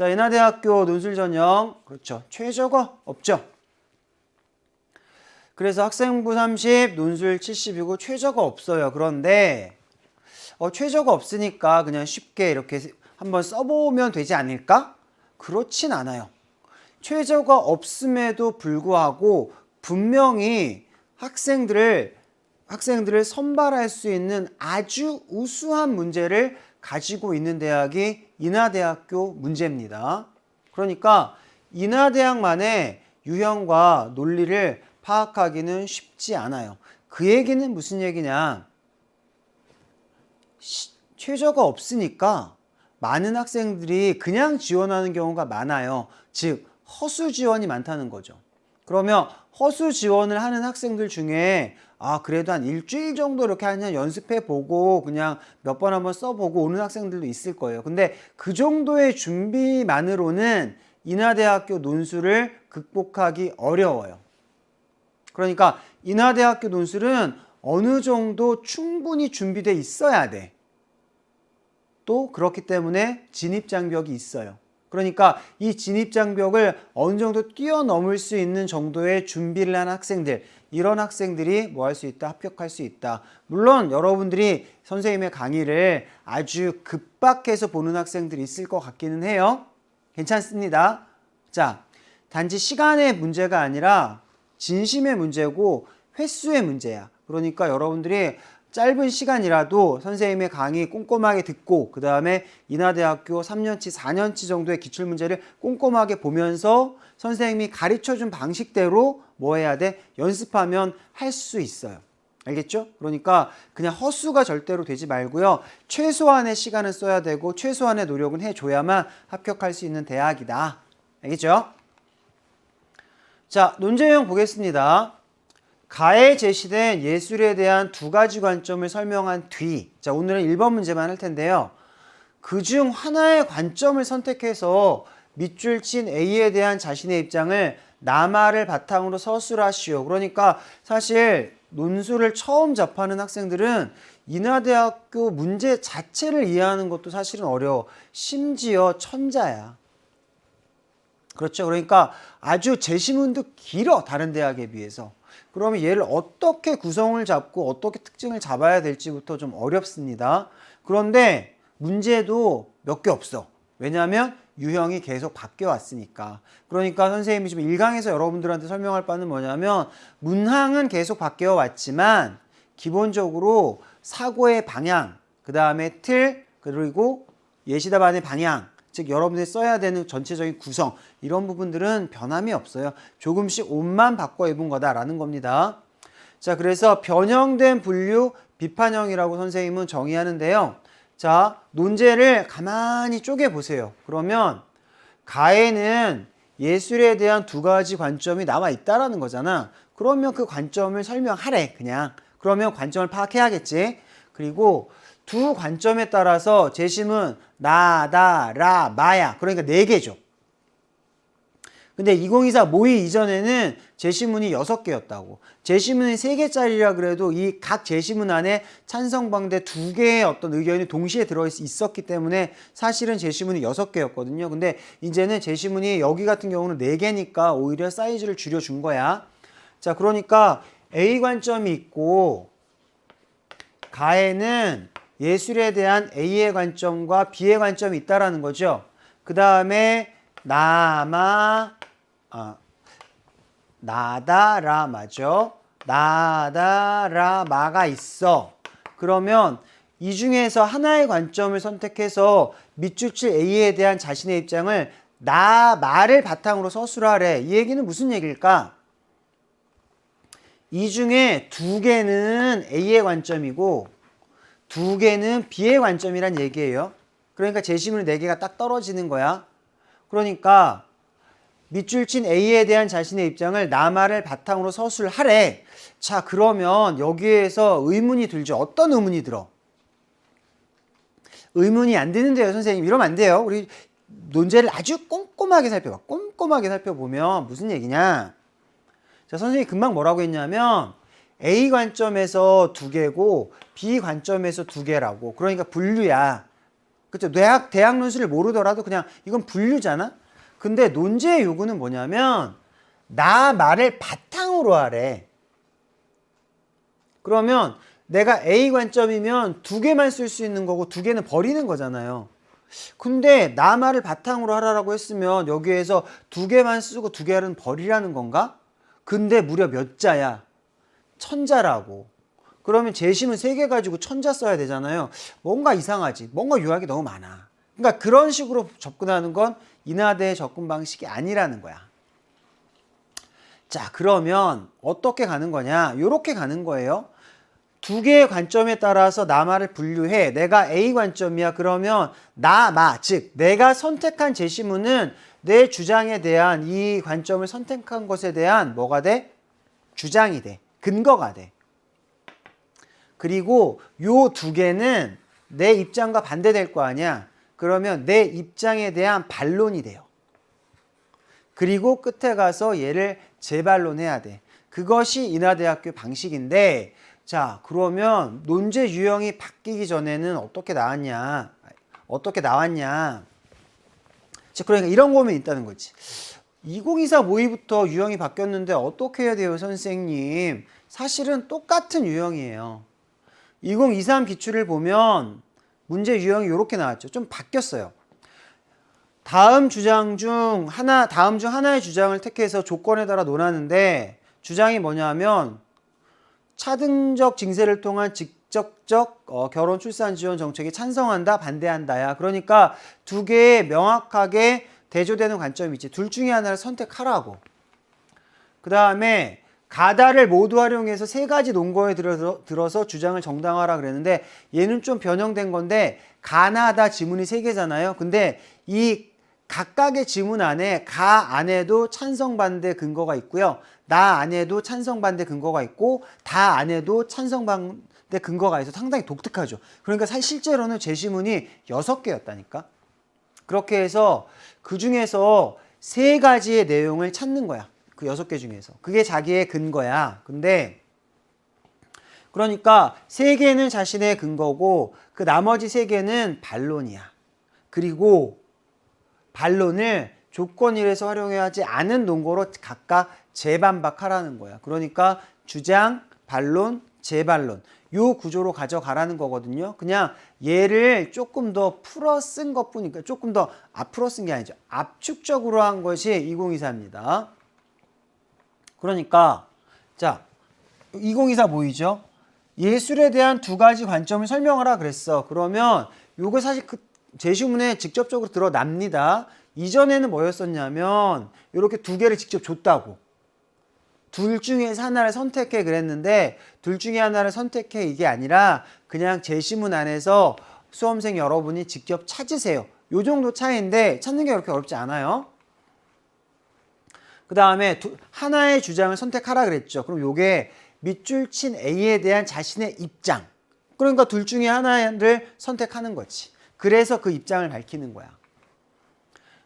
자, 인하대학교 논술 전형. 그렇죠. 최저가 없죠. 그래서 학생부 30, 논술 70이고 최저가 없어요. 그런데 최저가 없으니까 그냥 쉽게 이렇게 한번 써보면 되지 않을까? 그렇진 않아요. 최저가 없음에도 불구하고 분명히 학생들을 선발할 수 있는 아주 우수한 문제를 가지고 있는 대학이 인하대학교 문제입니다. 그러니까 인하대학만의 유형과 논리를 파악하기는 쉽지 않아요. 그 얘기는 무슨 얘기냐? 최저가 없으니까 많은 학생들이 그냥 지원하는 경우가 많아요. 즉 허수 지원이 많다는 거죠. 그러면 허수 지원을 하는 학생들 중에 그래도 한 일주일 정도 이렇게 그냥 연습해 보고 그냥 몇 번 한번 써보고 오는 학생들도 있을 거예요. 근데 그 정도의 준비만으로는 인하대학교 논술을 극복하기 어려워요. 그러니까 인하대학교 논술은 어느 정도 충분히 준비돼 있어야 돼. 또 그렇기 때문에 진입장벽이 있어요. 그러니까 이 진입장벽을 어느 정도 뛰어넘을 수 있는 정도의 준비를 한 학생들, 이런 학생들이 뭐 할 수 있다? 합격할 수 있다. 물론 여러분들이 선생님의 강의를 아주 급박해서 보는 학생들이 있을 것 같기는 해요. 괜찮습니다. 자, 단지 시간의 문제가 아니라 진심의 문제고 횟수의 문제야. 그러니까 여러분들이 짧은 시간이라도 선생님의 강의 꼼꼼하게 듣고 그 다음에 인하대학교 3년치, 4년치 정도의 기출문제를 꼼꼼하게 보면서 선생님이 가르쳐준 방식대로 뭐 해야 돼? 연습하면 할 수 있어요. 알겠죠? 그러니까 그냥 헛수가 절대로 되지 말고요. 최소한의 시간은 써야 되고 최소한의 노력은 해줘야만 합격할 수 있는 대학이다. 알겠죠? 자, 논제형 보겠습니다. 가에 제시된 예술에 대한 두 가지 관점을 설명한 뒤, 자, 오늘은 1번 문제만 할 텐데요. 그중 하나의 관점을 선택해서 밑줄 친 A에 대한 자신의 입장을 남아를 바탕으로 서술하시오. 그러니까 사실 논술을 처음 접하는 학생들은 인하대학교 문제 자체를 이해하는 것도 사실은 어려워. 심지어 천자야. 그렇죠. 그러니까 아주 제시문도 길어, 다른 대학에 비해서. 그러면 얘를 어떻게 구성을 잡고 어떻게 특징을 잡아야 될지부터 좀 어렵습니다. 그런데 문제도 몇 개 없어. 왜냐하면 유형이 계속 바뀌어 왔으니까. 그러니까 선생님이 지금 1강에서 여러분들한테 설명할 바는 뭐냐면 문항은 계속 바뀌어 왔지만 기본적으로 사고의 방향, 그 다음에 틀, 그리고 예시답안의 방향, 즉 여러분들이 써야 되는 전체적인 구성, 이런 부분들은 변함이 없어요. 조금씩 옷만 바꿔 입은 거다라는 겁니다. 자, 그래서 변형된 분류 비판형이라고 선생님은 정의하는데요. 자, 논제를 가만히 쪼개 보세요. 그러면 가에는 예술에 대한 두 가지 관점이 나와 있다라는 거잖아. 그러면 그 관점을 설명하래, 그냥. 그러면 관점을 파악해야겠지. 그리고 두 관점에 따라서 제시문 나, 다, 라, 마야. 그러니까 4개죠. 근데 2024 모의 이전에는 제시문이 6개였다고. 제시문이 3개짜리라 그래도 이 각 제시문 안에 찬성방대 2개의 어떤 의견이 동시에 들어있었기 때문에 사실은 제시문이 6개였거든요. 근데 이제는 제시문이 여기 같은 경우는 4개니까 오히려 사이즈를 줄여준 거야. 자, 그러니까 A 관점이 있고 가에는 예술에 대한 A의 관점과 B의 관점이 있다라는 거죠. 그 다음에 나다라마죠. 나다라마가 있어. 그러면 이 중에서 하나의 관점을 선택해서 밑줄 칠 A에 대한 자신의 입장을 나마를 바탕으로 서술하래. 이 얘기는 무슨 얘기일까? 이 중에 2개는 A의 관점이고 2개는 B의 관점이란 얘기예요. 그러니까 제시문 4개가 딱 떨어지는 거야. 그러니까 밑줄 친 A에 대한 자신의 입장을 나마를 바탕으로 서술하래. 자, 그러면 여기에서 의문이 들죠. 어떤 의문이 들어? 의문이 안 드는데요, 선생님. 이러면 안 돼요. 우리 논제를 아주 꼼꼼하게 살펴봐. 꼼꼼하게 살펴보면 무슨 얘기냐? 자, 선생님이 금방 뭐라고 했냐면 A 관점에서 2개고 B 관점에서 2개라고. 그러니까 분류야. 그렇죠? 대학 논술을 모르더라도 그냥 이건 분류잖아. 근데 논제의 요구는 뭐냐면 나 말을 바탕으로 하래. 그러면 내가 A 관점이면 두 개만 쓸 수 있는 거고 두 개는 버리는 거잖아요. 근데 나 말을 바탕으로 하라고 했으면 여기에서 두 개만 쓰고 두 개는 버리라는 건가? 근데 무려 몇 자야? 1000자라고. 그러면 재심은 3개 가지고 1000자 써야 되잖아요. 뭔가 이상하지. 뭔가 유학이 너무 많아. 그러니까 그런 식으로 접근하는 건 인하대의 접근 방식이 아니라는 거야. 자, 그러면 어떻게 가는 거냐? 이렇게 가는 거예요. 두 개의 관점에 따라서 나마를 분류해. 내가 A 관점이야. 그러면 나마, 즉 내가 선택한 제시문은 내 주장에 대한 이 관점을 선택한 것에 대한 뭐가 돼? 주장이 돼. 근거가 돼. 그리고 요 두 개는 내 입장과 반대될 거 아니야. 그러면 내 입장에 대한 반론이 돼요. 그리고 끝에 가서 얘를 재반론해야 돼. 그것이 인하대학교 방식인데, 자, 그러면 논제 유형이 바뀌기 전에는 어떻게 나왔냐? 자, 그러니까 이런 거면 있다는 거지. 2024 모의부터 유형이 바뀌었는데 어떻게 해야 돼요, 선생님? 사실은 똑같은 유형이에요. 2023 기출을 보면 문제 유형이 이렇게 나왔죠. 좀 바뀌었어요. 다음 중 하나의 주장을 택해서 조건에 따라 논하는데 주장이 뭐냐면 차등적 징세를 통한 직접적 결혼 출산 지원 정책에 찬성한다, 반대한다야. 그러니까 두 개의 명확하게 대조되는 관점이 있지. 둘 중에 하나를 선택하라고. 그 다음에 가다를 모두 활용해서 3가지 논거에 들어서 주장을 정당화하라 그랬는데 얘는 좀 변형된 건데 가나다 지문이 3개잖아요. 근데 이 각각의 지문 안에 가 안에도 찬성 반대 근거가 있고요. 나 안에도 찬성 반대 근거가 있고 다 안에도 찬성 반대 근거가 있어서 상당히 독특하죠. 그러니까 실제로는 제시문이 6개였다니까. 그렇게 해서 그 중에서 3가지의 내용을 찾는 거야. 그 6개 중에서. 그게 자기의 근거야. 근데 그러니까 3개는 자신의 근거고 그 나머지 3개는 반론이야. 그리고 반론을 조건일에서 활용하지 않은 논거로 각각 재반박하라는 거야. 그러니까 주장, 반론, 재반론. 요 구조로 가져가라는 거거든요. 그냥 얘를 조금 더 풀어 쓴 것뿐이니까 조금 더 앞으로 쓴 게 아니죠. 압축적으로 한 것이 2024입니다. 그러니까 자 2024 뭐이죠? 예술에 대한 2가지 관점을 설명하라 그랬어. 그러면 요거 사실 그 제시문에 직접적으로 드러납니다. 이전에는 뭐였었냐면 이렇게 2개를 직접 줬다고. 둘 중에서 하나를 선택해 그랬는데 둘 중에 하나를 선택해 이게 아니라 그냥 제시문 안에서 수험생 여러분이 직접 찾으세요. 요 정도 차이인데 찾는 게 그렇게 어렵지 않아요. 그 다음에 하나의 주장을 선택하라 그랬죠. 그럼 요게 밑줄 친 A에 대한 자신의 입장. 그러니까 둘 중에 하나를 선택하는 거지. 그래서 그 입장을 밝히는 거야.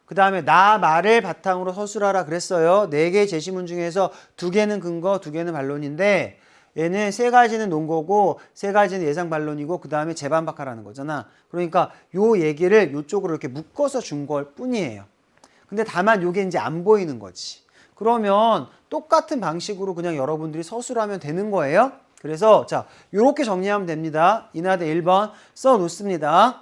그 다음에 나 말을 바탕으로 서술하라 그랬어요. 4개의 제시문 중에서 2개는 근거, 2개는 반론인데 얘는 3가지는 논거고 3가지는 예상 반론이고 그 다음에 재반박하라는 거잖아. 그러니까 요 얘기를 요쪽으로 이렇게 묶어서 준 걸 뿐이에요. 근데 다만 요게 이제 안 보이는 거지. 그러면 똑같은 방식으로 그냥 여러분들이 서술하면 되는 거예요. 그래서 자 요렇게 정리하면 됩니다. 인하대 1번 써 놓습니다.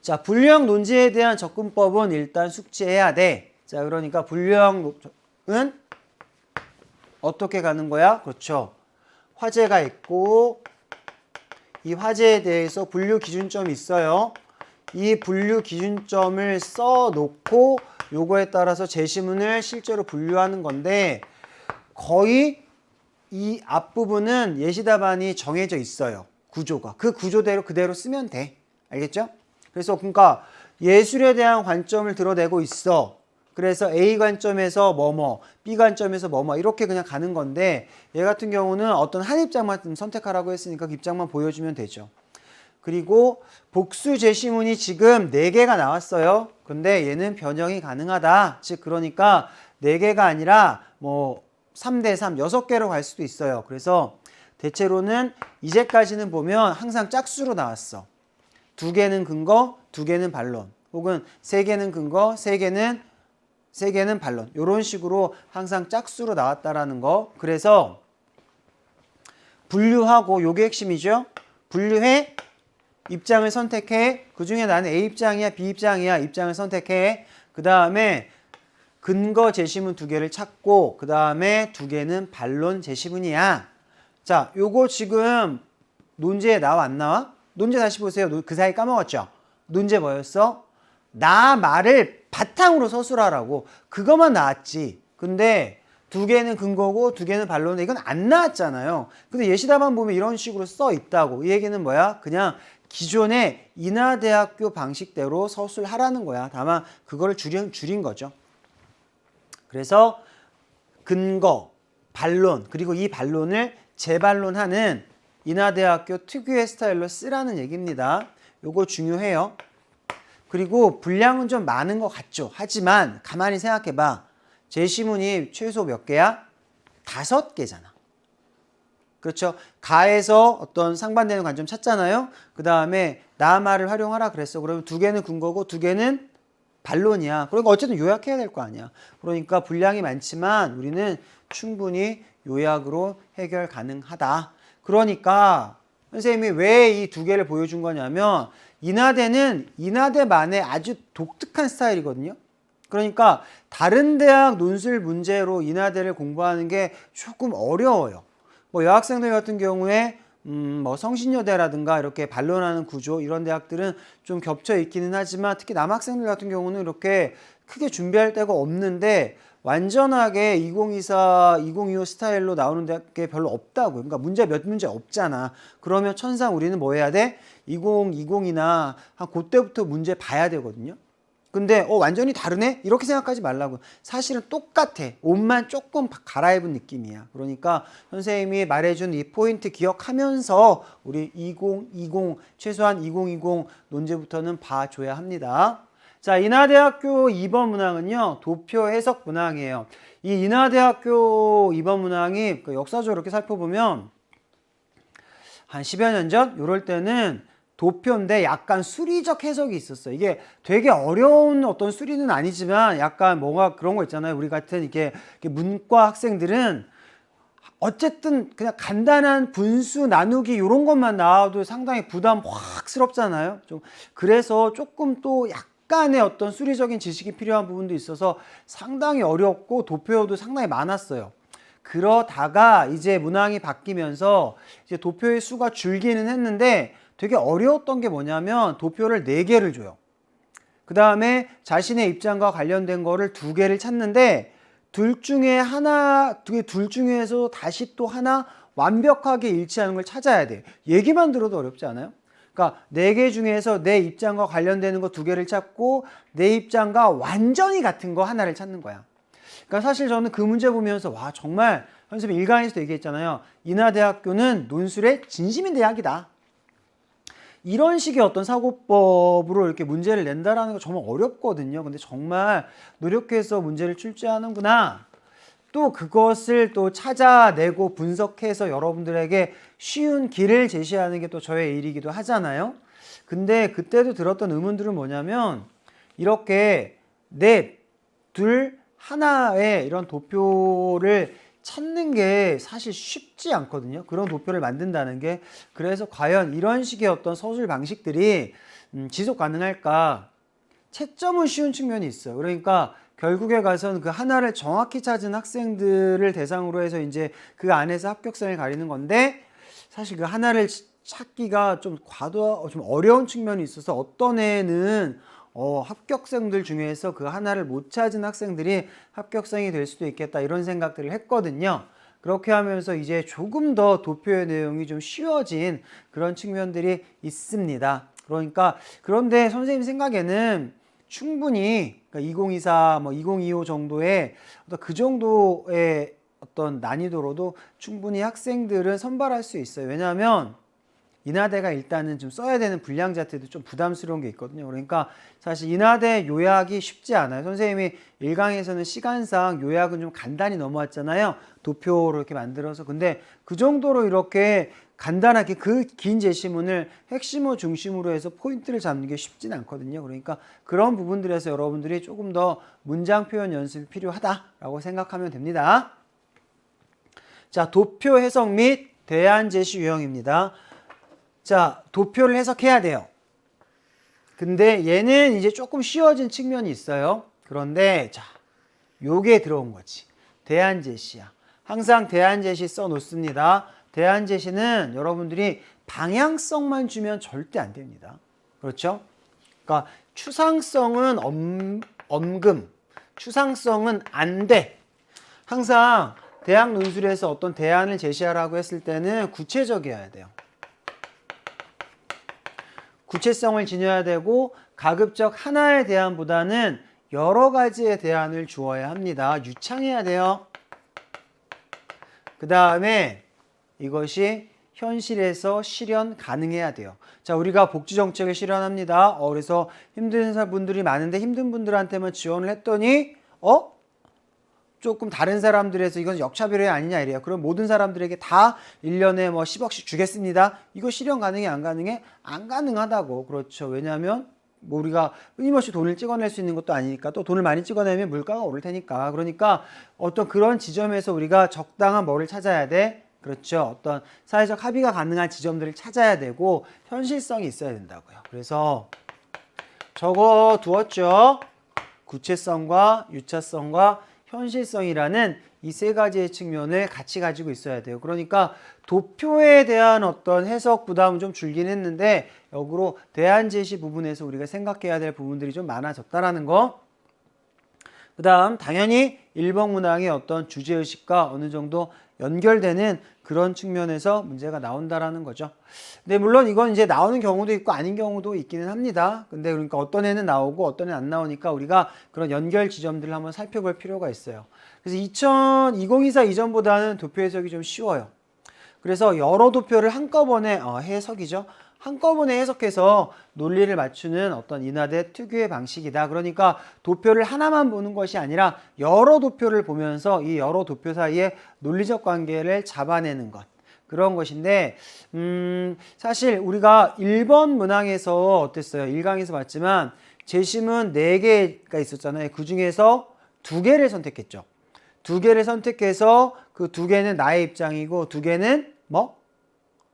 자, 분류형 논지에 대한 접근법은 일단 숙지해야 돼. 자, 그러니까 분류형은 어떻게 가는 거야? 그렇죠. 화제가 있고 이 화제에 대해서 분류 기준점이 있어요. 이 분류 기준점을 써놓고 요거에 따라서 제시문을 실제로 분류하는 건데 거의 이 앞부분은 예시답안이 정해져 있어요. 구조가. 그 구조대로 그대로 쓰면 돼. 알겠죠? 그래서 그러니까 예술에 대한 관점을 드러내고 있어. 그래서 A 관점에서 뭐뭐, B 관점에서 뭐뭐 이렇게 그냥 가는 건데 얘 같은 경우는 어떤 한 입장만 선택하라고 했으니까 그 입장만 보여주면 되죠. 그리고 복수 제시문이 지금 4개가 나왔어요. 근데 얘는 변형이 가능하다. 즉 그러니까 4개가 아니라 뭐 3대 3, 6개로 갈 수도 있어요. 그래서 대체로는 이제까지는 보면 항상 짝수로 나왔어. 두 개는 근거, 두 개는 반론. 혹은 세 개는 근거, 세 개는 반론. 이런 식으로 항상 짝수로 나왔다라는 거. 그래서 분류하고 요게 핵심이죠. 분류해, 입장을 선택해. 그 중에 나는 A 입장이야, B 입장이야. 입장을 선택해. 그 다음에 근거 제시문 두 개를 찾고 그 다음에 두 개는 반론 제시문이야. 자, 요거 지금 논제에 나와 안 나와? 논제 다시 보세요. 그 사이 까먹었죠? 논제 뭐였어? 나 말을 바탕으로 서술하라고. 그거만 나왔지. 근데 두 개는 근거고 두 개는 반론인데 이건 안 나왔잖아요. 근데 예시답안 보면 이런 식으로 써 있다고. 이 얘기는 뭐야? 그냥 기존의 인하대학교 방식대로 서술하라는 거야. 다만 그거를 줄인 거죠. 그래서 근거, 반론, 그리고 이 반론을 재반론하는 인하대학교 특유의 스타일로 쓰라는 얘기입니다. 요거 중요해요. 그리고 분량은 좀 많은 것 같죠. 하지만 가만히 생각해봐. 제시문이 최소 몇 개야? 5개잖아. 그렇죠? 가에서 어떤 상반되는 관점 찾잖아요. 그 다음에 나 말을 활용하라 그랬어. 그러면 두 개는 근거고 두 개는 반론이야. 그러니까 어쨌든 요약해야 될 거 아니야. 그러니까 분량이 많지만 우리는 충분히 요약으로 해결 가능하다. 그러니까 선생님이 왜 이 두 개를 보여준 거냐면 인하대는 인하대만의 아주 독특한 스타일이거든요. 그러니까 다른 대학 논술 문제로 인하대를 공부하는 게 조금 어려워요. 뭐 여학생들 같은 경우에 뭐 성신여대라든가 이렇게 반론하는 구조 이런 대학들은 좀 겹쳐 있기는 하지만 특히 남학생들 같은 경우는 이렇게 크게 준비할 데가 없는데 완전하게 2024, 2025 스타일로 나오는 게 별로 없다고요. 그러니까 문제 몇 문제 없잖아. 그러면 천상 우리는 뭐 해야 돼? 2020이나 한 그때부터 문제 봐야 되거든요. 근데 완전히 다르네? 이렇게 생각하지 말라고. 사실은 똑같아. 옷만 조금 갈아입은 느낌이야. 그러니까 선생님이 말해준 이 포인트 기억하면서 우리 2020 최소한 2020 논제부터는 봐줘야 합니다. 자, 인하대학교 2번 문항은요. 도표 해석 문항이에요. 이 인하대학교 2번 문항이 역사적으로 이렇게 살펴보면 한 10여 년 전 이럴 때는 도표인데 약간 수리적 해석이 있었어요. 이게 되게 어려운 어떤 수리는 아니지만 약간 뭔가 그런 거 있잖아요. 우리 같은 이렇게 문과 학생들은 어쨌든 그냥 간단한 분수 나누기 이런 것만 나와도 상당히 부담 확스럽잖아요. 좀 그래서 조금 또 약간의 어떤 수리적인 지식이 필요한 부분도 있어서 상당히 어렵고 도표도 상당히 많았어요. 그러다가 이제 문항이 바뀌면서 이제 도표의 수가 줄기는 했는데 되게 어려웠던 게 뭐냐면 도표를 4개를 줘요. 그 다음에 자신의 입장과 관련된 거를 2개를 찾는데 둘 중에서 다시 또 하나 완벽하게 일치하는 걸 찾아야 돼. 얘기만 들어도 어렵지 않아요? 그러니까 4개 중에서 내 입장과 관련되는 거 2개를 찾고 내 입장과 완전히 같은 거 하나를 찾는 거야. 그러니까 사실 저는 그 문제 보면서 와 정말 선생님 일강에서도 얘기했잖아요. 인하대학교는 논술의 진심인 대학이다. 이런 식의 어떤 사고법으로 이렇게 문제를 낸다라는 거 정말 어렵거든요. 근데 정말 노력해서 문제를 출제하는구나. 또 그것을 또 찾아내고 분석해서 여러분들에게 쉬운 길을 제시하는 게 또 저의 일이기도 하잖아요. 근데 그때도 들었던 의문들은 뭐냐면 이렇게 넷, 둘, 하나의 이런 도표를 찾는 게 사실 쉽지 않거든요. 그런 도표를 만든다는 게. 그래서 과연 이런 식의 어떤 서술 방식들이 지속 가능할까? 채점은 쉬운 측면이 있어요. 그러니까 결국에 가서는 그 하나를 정확히 찾은 학생들을 대상으로 해서 이제 그 안에서 합격성을 가리는 건데 사실 그 하나를 찾기가 좀 어려운 측면이 있어서 어떤 애는 합격생들 중에서 그 하나를 못 찾은 학생들이 합격생이 될 수도 있겠다 이런 생각들을 했거든요. 그렇게 하면서 이제 조금 더 도표의 내용이 좀 쉬워진 그런 측면들이 있습니다. 그러니까 그런데 선생님 생각에는 충분히 2024, 2025 정도의 그 정도의 어떤 난이도로도 충분히 학생들은 선발할 수 있어요. 왜냐하면 인하대가 일단은 좀 써야 되는 분량 자체도 좀 부담스러운 게 있거든요. 그러니까 사실 인하대 요약이 쉽지 않아요. 선생님이 1강에서는 시간상 요약은 좀 간단히 넘어왔잖아요. 도표로 이렇게 만들어서. 근데 그 정도로 이렇게 간단하게 그 긴 제시문을 핵심어 중심으로 해서 포인트를 잡는 게 쉽진 않거든요. 그러니까 그런 부분들에서 여러분들이 조금 더 문장 표현 연습이 필요하다라고 생각하면 됩니다. 자, 도표 해석 및 대안 제시 유형입니다. 자, 도표를 해석해야 돼요. 근데 얘는 이제 조금 쉬워진 측면이 있어요. 그런데 자, 요게 들어온 거지. 대안 제시야. 항상 대안 제시 써 놓습니다. 대안 제시는 여러분들이 방향성만 주면 절대 안 됩니다. 그렇죠? 그러니까 추상성은 엄금, 추상성은 안 돼. 항상 대학 논술에서 어떤 대안을 제시하라고 했을 때는 구체적이어야 돼요. 구체성을 지녀야 되고 가급적 하나의 대안보다는 여러 가지의 대안을 주어야 합니다. 유창해야 돼요. 그 다음에 이것이 현실에서 실현 가능해야 돼요. 자, 우리가 복지정책을 실현합니다. 그래서 힘든 분들이 많은데 힘든 분들한테만 지원을 했더니 조금 다른 사람들에서 이건 역차별이 아니냐 이래요. 그럼 모든 사람들에게 다 1년에 뭐 10억씩 주겠습니다. 이거 실현 가능해 안 가능해? 안 가능하다고. 그렇죠. 왜냐하면 뭐 우리가 끊임없이 돈을 찍어낼 수 있는 것도 아니니까 또 돈을 많이 찍어내면 물가가 오를 테니까. 그러니까 어떤 그런 지점에서 우리가 적당한 뭐를 찾아야 돼? 그렇죠. 어떤 사회적 합의가 가능한 지점들을 찾아야 되고 현실성이 있어야 된다고요. 그래서 적어 두었죠. 구체성과 유차성과 현실성이라는 이 세 가지의 측면을 같이 가지고 있어야 돼요. 그러니까 도표에 대한 어떤 해석 부담은 좀 줄긴 했는데 역으로 대안 제시 부분에서 우리가 생각해야 될 부분들이 좀 많아졌다라는 거. 그 다음 당연히 일본 문항의 어떤 주제의식과 어느 정도 연결되는 그런 측면에서 문제가 나온다라는 거죠. 근데 물론 이건 이제 나오는 경우도 있고 아닌 경우도 있기는 합니다. 근데 그러니까 어떤 애는 나오고 어떤 애는 안 나오니까 우리가 그런 연결 지점들을 한번 살펴볼 필요가 있어요. 그래서 2024 이전보다는 도표 해석이 좀 쉬워요. 그래서 여러 도표를 한꺼번에 해석이죠. 한꺼번에 해석해서 논리를 맞추는 어떤 인하대 특유의 방식이다. 그러니까 도표를 하나만 보는 것이 아니라 여러 도표를 보면서 이 여러 도표 사이에 논리적 관계를 잡아내는 것. 그런 것인데 사실 우리가 1번 문항에서 어땠어요? 1강에서 봤지만 제시문 4개가 있었잖아요. 그 중에서 2개를 선택했죠. 2개를 선택해서 그 2개는 나의 입장이고 2개는 뭐?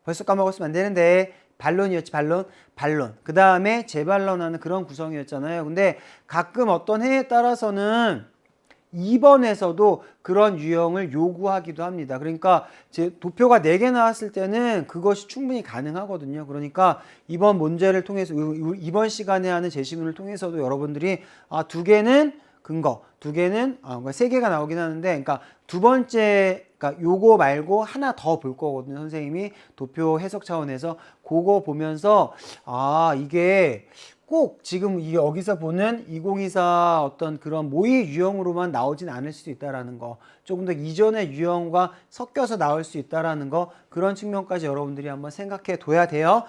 벌써 까먹었으면 안 되는데 반론이었지. 반론. 그 다음에 재반론하는 그런 구성이었잖아요. 근데 가끔 어떤 해에 따라서는 2번에서도 그런 유형을 요구하기도 합니다. 그러니까 제 도표가 4개 나왔을 때는 그것이 충분히 가능하거든요. 그러니까 이번 문제를 통해서 이번 시간에 하는 제시문을 통해서도 여러분들이 2개는 근거, 2개는 3개가 나오긴 하는데 그러니까 두 번째 그러니까 요거 말고 하나 더 볼 거거든요. 선생님이 도표 해석 차원에서 그거 보면서 이게 꼭 지금 여기서 보는 2024 어떤 그런 모의 유형으로만 나오진 않을 수도 있다라는 거, 조금 더 이전의 유형과 섞여서 나올 수 있다라는 거, 그런 측면까지 여러분들이 한번 생각해 둬야 돼요.